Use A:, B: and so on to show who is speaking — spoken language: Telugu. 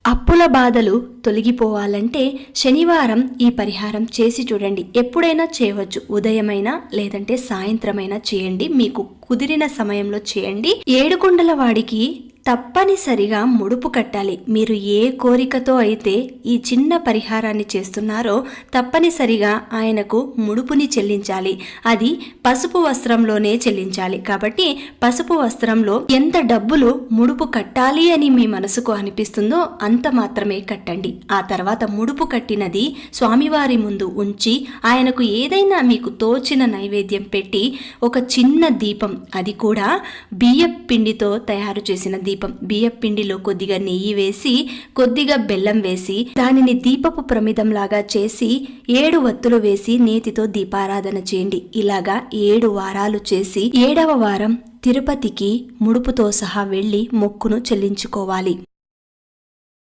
A: అప్పుల బాధలు తొలగిపోవాలంటే శనివారం ఈ పరిహారం చేసి చూడండి. ఎప్పుడైనా చేయవచ్చు, ఉదయమైనా లేదంటే సాయంత్రమైనా చేయండి, మీకు కుదిరిన సమయంలో చేయండి. ఏడుకొండల వాడికి తప్పనిసరిగా ముడుపు కట్టాలి. మీరు ఏ కోరికతో అయితే ఈ చిన్న పరిహారాన్ని చేస్తున్నారో తప్పనిసరిగా ఆయనకు ముడుపుని చెల్లించాలి. అది పసుపు వస్త్రంలోనే చెల్లించాలి. కాబట్టి పసుపు వస్త్రంలో ఎంత డబ్బులు ముడుపు కట్టాలి అని మీ మనసుకు అనిపిస్తుందో అంత మాత్రమే కట్టండి. ఆ తర్వాత ముడుపు కట్టినది స్వామివారి ముందు ఉంచి ఆయనకు ఏదైనా మీకు తోచిన నైవేద్యం పెట్టి ఒక చిన్న దీపం, అది కూడా బియ్యం పిండితో తయారు చేసిన దీపం, బియ్యం పిండిలో కొద్దిగా నెయ్యి వేసి కొద్దిగా బెల్లం వేసి దానిని దీపపు ప్రమిదంలాగా చేసి 7 వత్తులు వేసి నేతితో దీపారాధన చేయండి. ఇలాగా 7 వారాలు చేసి 7వ వారం తిరుపతికి ముడుపుతో సహా వెళ్లి మొక్కును చెల్లించుకోవాలి.